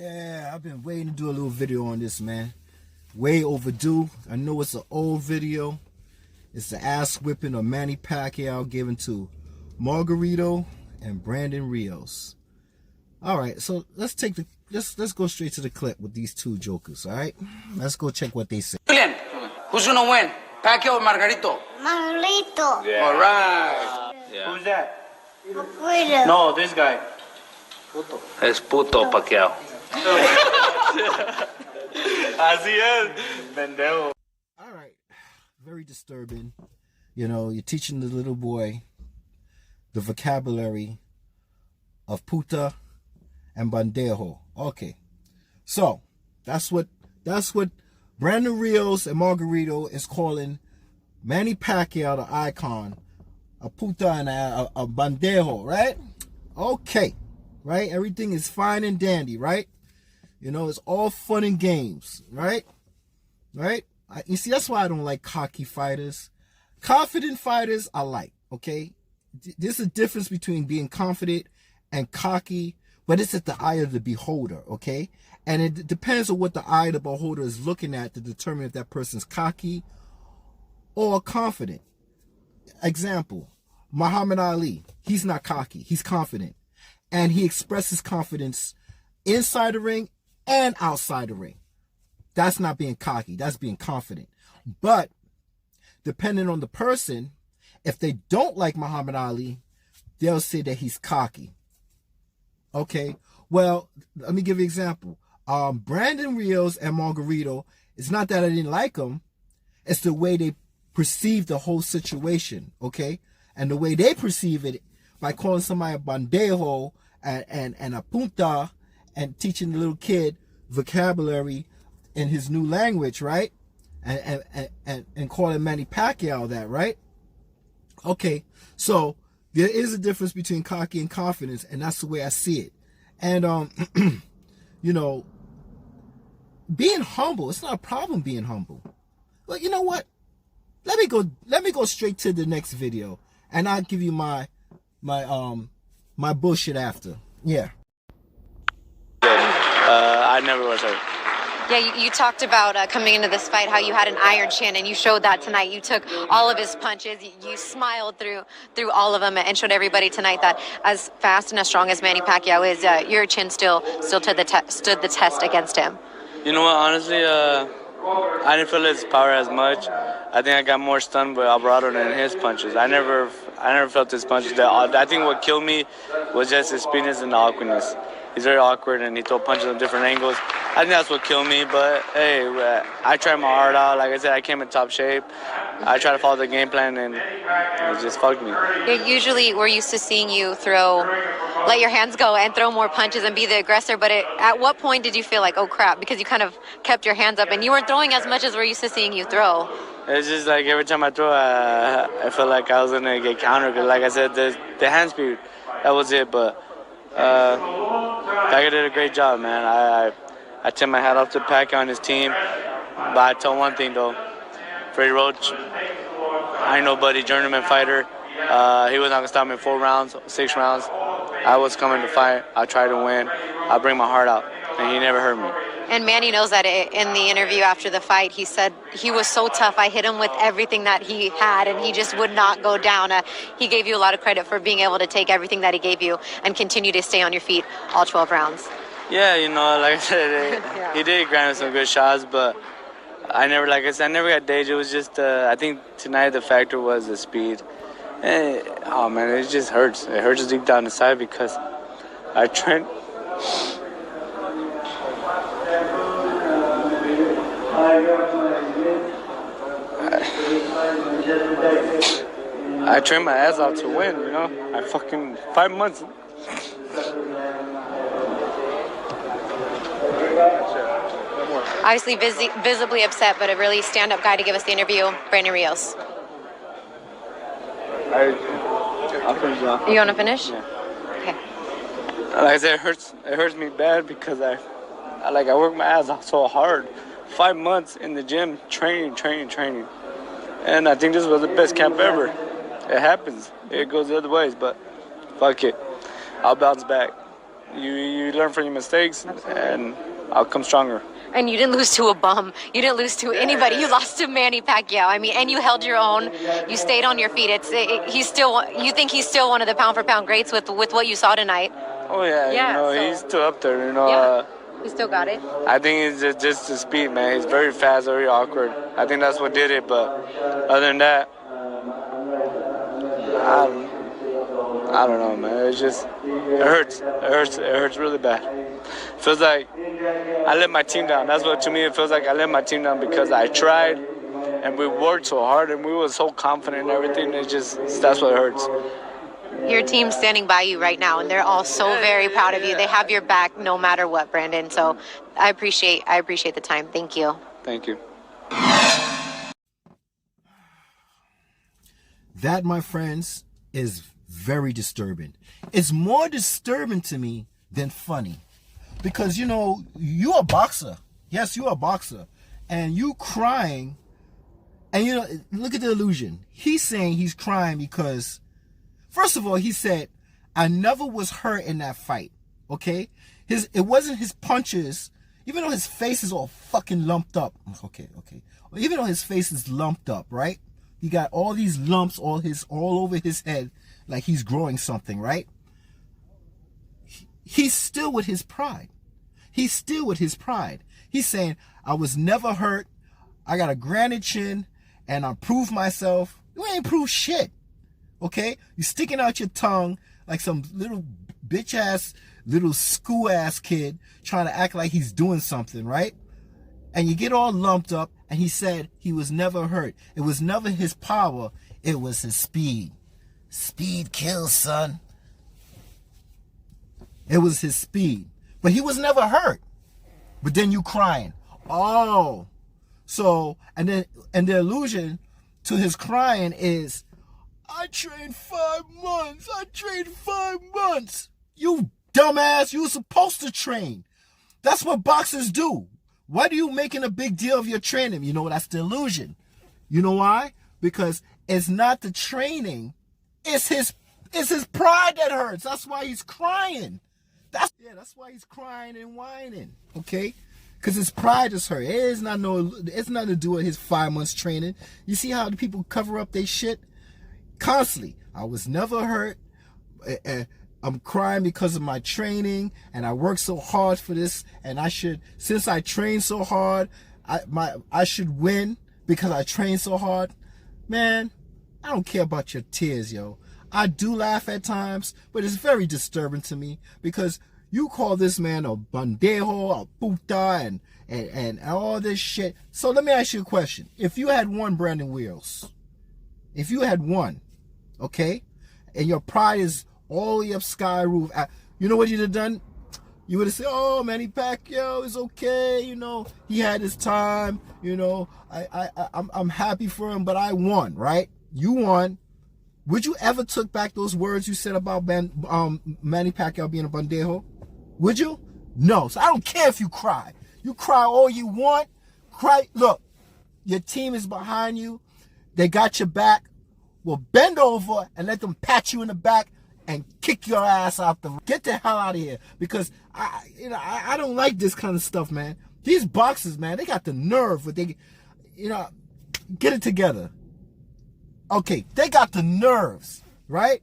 Yeah, I've been waiting to do a little video on this, man. Way overdue. I know it's an old video. It's the ass whipping of Manny Pacquiao given to Margarito and Brandon Rios. All right, so let's go straight to the clip with these two jokers. All right, let's go check what they say. Julian, who's gonna win, Pacquiao or Margarito? Margarito. Yeah. All right. Yeah. Who's that? PPVs. No, this guy. Es puto Pacquiao. Así es, pendejo. All right, very disturbing. You know, you're teaching the little boy the vocabulary of puta and bandejo. Okay, so that's what Brandon Rios and Margarito is calling Manny Pacquiao, the icon, a puta and a bandejo, right? Okay, right? Everything is fine and dandy, right? You know, it's all fun and games, right? Right? You see, that's why I don't like cocky fighters. Confident fighters I like, okay? There's a difference between being confident and cocky, but it's at the eye of the beholder, okay? And it depends on what the eye of the beholder is looking at to determine if that person's cocky or confident. Example, Muhammad Ali. He's not cocky. He's confident. And he expresses confidence inside the ring and outside the ring. That's not being cocky. That's being confident. But depending on the person, if they don't like Muhammad Ali, they'll say that he's cocky. Okay, well, let me give you an example. Brandon Rios and Margarito, it's not that I didn't like them. It's the way they perceive the whole situation, okay? And the way they perceive it by calling somebody a bandejo and a punta and teaching the little kid vocabulary in his new language, right? And calling Manny Pacquiao that, right? Okay, so there is a difference between cocky and confidence, and that's the way I see it. And you know, being humble, it's not a problem being humble. But you know what? Let me go straight to the next video, and I'll give you my bullshit after. Yeah. I never was hurt. Yeah, you talked about coming into this fight, how you had an iron chin, and you showed that tonight. You took all of his punches. You smiled through all of them and showed everybody tonight that as fast and as strong as Manny Pacquiao is, your chin still stood the test against him. You know what, honestly, I didn't feel his power as much. I think I got more stunned with Alvarado than his punches. I never felt his punches. I think what killed me was just his speediness and the awkwardness. He's very awkward, and he throw punches on different angles. I think that's what killed me, but hey, I tried my heart out. Like I said, I came in top shape. I tried to follow the game plan, and it just fucked me. Yeah, usually we're used to seeing you let your hands go and throw more punches and be the aggressor, but at what point did you feel like, oh crap, because you kind of kept your hands up and you weren't throwing as much as we're used to seeing you throw? It's just like every time I throw, I felt like I was going to get countered. Cause like I said, the hand speed, that was it, but Pacquiao did a great job, man. I tip my hat off to Pacquiao and his team. But I tell one thing, though. Freddie Roach, I ain't nobody, journeyman fighter. He was not going to stop me in 4 rounds, 6 rounds. I was coming to fight. I tried to win. I bring my heart out, and he never hurt me. And Manny knows that in the interview after the fight, he said he was so tough. I hit him with everything that he had, and he just would not go down. He gave you a lot of credit for being able to take everything that he gave you and continue to stay on your feet all 12 rounds. Yeah, you know, like I said, he did grind some good shots, but I never got dazed. It was just, I think tonight the factor was the speed. And, oh, man, it just hurts. It hurts deep down inside because I trained. I trained my ass off to win, you know? I fucking 5 months. Obviously visibly upset, but a really stand-up guy to give us the interview, Brandon Rios. I'll finish off. You want to finish? Yeah. Okay. Like I said, it hurts me bad because I work my ass off so hard. 5 months in the gym, training. And I think this was the best camp ever. It happens. It goes the other ways, but fuck it. I'll bounce back. You learn from your mistakes, and I'll come stronger. And you didn't lose to a bum. You didn't lose to anybody. You lost to Manny Pacquiao. I mean, and you held your own. You stayed on your feet. He's still. You think he's still one of the pound-for-pound greats with what you saw tonight? Oh yeah, Yeah, so- he's still up there. He still got it. I think it's just the speed, man. He's very fast, very awkward. I think that's what did it. But other than that, I don't know, man. It hurts. It hurts really bad. Feels like I let my team down. That's what, to me, it feels like I let my team down because I tried and we worked so hard and we were so confident and everything. That's what hurts. Your team's standing by you right now, and they're all so very proud of you. They have your back no matter what, Brandon. So I appreciate the time. Thank you. Thank you. That, my friends, is very disturbing. It's more disturbing to me than funny. Because, you're a boxer. Yes, you're a boxer. And you crying. And, look at the illusion. He's saying he's crying because, first of all, he said, I never was hurt in that fight. Okay? It wasn't his punches. Even though his face is all fucking lumped up. Okay. Even though his face is lumped up, right? He got all these lumps all over his head like he's growing something, right? He's still with his pride. He's still with his pride. He's saying, I was never hurt. I got a granite chin and I proved myself. You ain't proved shit. Okay? You sticking out your tongue like some little bitch ass, little school ass kid trying to act like he's doing something, right? And you get all lumped up, and he said he was never hurt. It was never his power. It was his speed. Speed kills, son. It was his speed. But he was never hurt. But then you crying. Oh. So, and the allusion to his crying is, I trained 5 months. I trained 5 months. You dumbass. You were supposed to train. That's what boxers do. Why are you making a big deal of your training? That's the illusion. You know why? Because it's not the training. It's his pride that hurts. That's why he's crying. That's why he's crying and whining. Okay? Because his pride is hurt. It's nothing to do with his 5 months training. You see how the people cover up their shit? Constantly. I was never hurt. I'm crying because of my training, and I worked so hard for this, and since I trained so hard, I should win because I trained so hard. Man, I don't care about your tears, yo. I do laugh at times, but it's very disturbing to me because you call this man a bandejo, a puta, and all this shit. So let me ask you a question. If you had one Brandon Wheels, if you had one, okay, and your pride is all the way up sky roof, you know what you'd have done? You would have said, oh, Manny Pacquiao is okay, he had his time, I'm happy for him, but I won, right? You won. Would you ever took back those words you said about Manny Pacquiao being a bandejo? Would you? No. So I don't care if you cry. You cry all you want. Cry. Look, your team is behind you. They got your back. Well, bend over and let them pat you in the back and kick your ass out get the hell out of here, because I don't like this kind of stuff, man. These boxers, man, they got the nerve, but they, get it together. Okay, they got the nerves, right?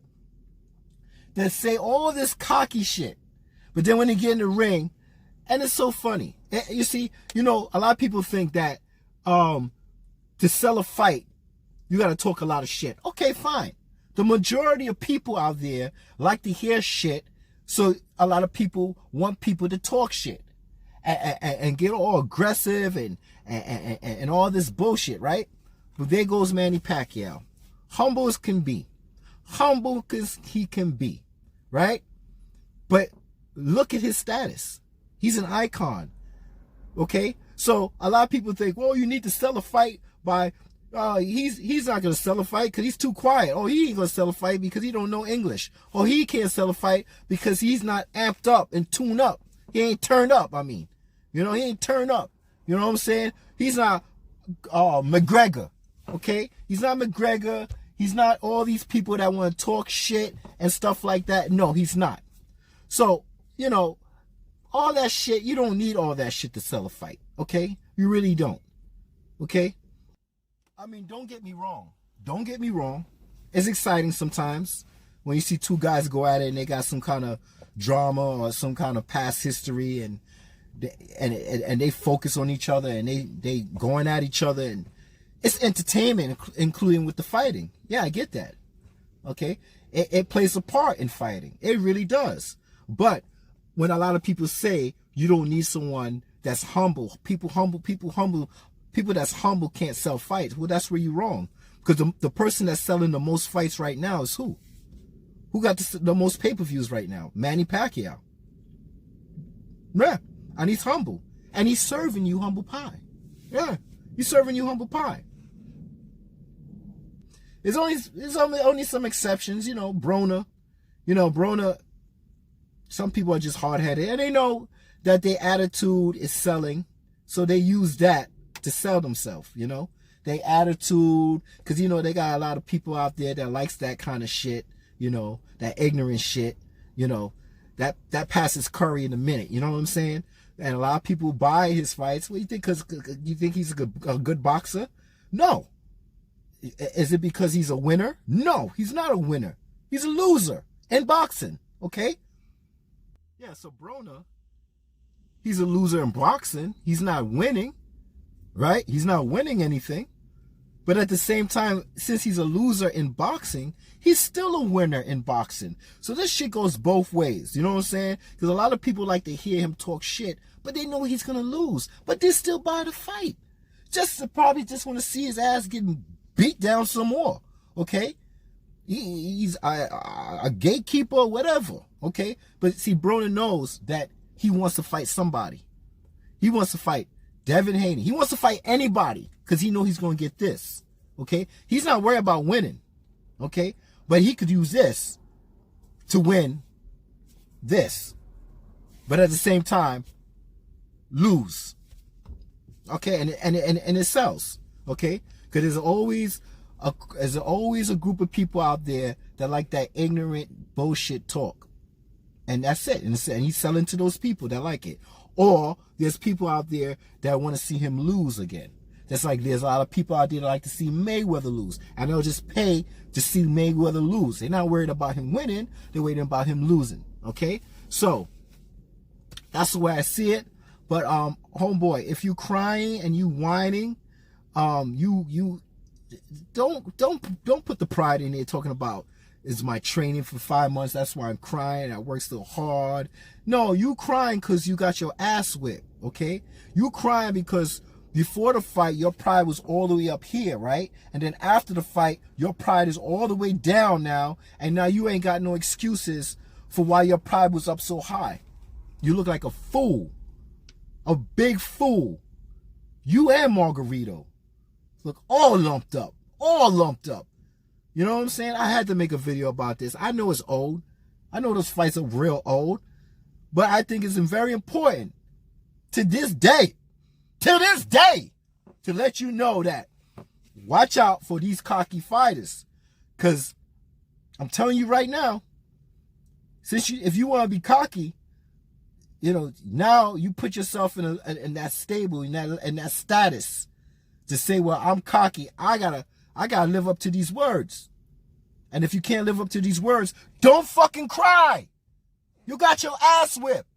They say all this cocky shit, but then when they get in the ring, and it's so funny. You see, a lot of people think that to sell a fight, you got to talk a lot of shit. Okay, fine. The majority of people out there like to hear shit, so a lot of people want people to talk shit and get all aggressive and all this bullshit, right? But there goes Manny Pacquiao. Humble as can be. Humble as he can be, right? But look at his status. He's an icon, okay? So a lot of people think, well, you need to sell a fight by... he's not going to sell a fight because he's too quiet. Oh, he ain't going to sell a fight because he don't know English. Or he can't sell a fight because he's not amped up and tuned up. He ain't turned up, I mean. He ain't turned up. You know what I'm saying? He's not McGregor, okay? He's not McGregor. He's not all these people that want to talk shit and stuff like that. No, he's not. So you know, all that shit, you don't need all that shit to sell a fight, okay? You really don't, okay? I mean, don't get me wrong. Don't get me wrong. It's exciting sometimes when you see two guys go at it and they got some kind of drama or some kind of past history and they focus on each other and they going at each other, and it's entertainment, including with the fighting. Yeah, I get that. Okay? It plays a part in fighting. It really does. But when a lot of people say you don't need someone that's humble, people that's humble can't sell fights, well, that's where you're wrong. Because the person that's selling the most fights right now is who? Who got the most pay-per-views right now? Manny Pacquiao. Yeah. And he's humble. And he's serving you humble pie. Yeah. He's serving you humble pie. There's only some exceptions, you know, Broner. You know, Broner, some people are just hard-headed. And they know that their attitude is selling. So they use that to sell themselves, you know. Their attitude, because, you know, they got a lot of people out there that likes that kind of shit, you know, that ignorant shit, you know. That passes curry in a minute, you know what I'm saying? And a lot of people buy his fights. What do you think? Because you think he's a good boxer? No. Is it because he's a winner? No, he's not a winner. He's a loser in boxing, okay? Yeah, so Broner, he's a loser in boxing. He's not winning, right? He's not winning anything. But at the same time, since he's a loser in boxing, he's still a winner in boxing. So this shit goes both ways. You know what I'm saying? Because a lot of people like to hear him talk shit, but they know he's going to lose. But they still buy the fight. Probably just want to see his ass getting beat down some more. Okay? He's a gatekeeper or whatever. Okay? But see, Broner knows that he wants to fight somebody. He wants to fight Devin Haney. He wants to fight anybody because he knows he's going to get this. Okay? He's not worried about winning. Okay? But he could use this to win this. But at the same time, lose. Okay? And it sells. Okay? Because there's always a group of people out there that like that ignorant bullshit talk. And that's it. And he's selling to those people that like it. Or there's people out there that want to see him lose again. That's like there's a lot of people out there that like to see Mayweather lose. And they'll just pay to see Mayweather lose. They're not worried about him winning. They're worried about him losing. Okay? So, that's the way I see it. But, homeboy, if you crying and you whining, you don't put the pride in there talking about, is my training for 5 months, that's why I'm crying, I work so hard. No, you crying because you got your ass whipped, okay? You crying because before the fight, your pride was all the way up here, right? And then after the fight, your pride is all the way down now, and now you ain't got no excuses for why your pride was up so high. You look like a fool. A big fool. You and Margarito look all lumped up. All lumped up. You know what I'm saying? I had to make a video about this. I know it's old. I know those fights are real old. But I think it's very important to this day, to let you know that watch out for these cocky fighters. Because I'm telling you right now, if you want to be cocky, you know, now you put yourself in that stable, in that status to say, well, I'm cocky. I gotta live up to these words. And if you can't live up to these words, don't fucking cry. You got your ass whipped.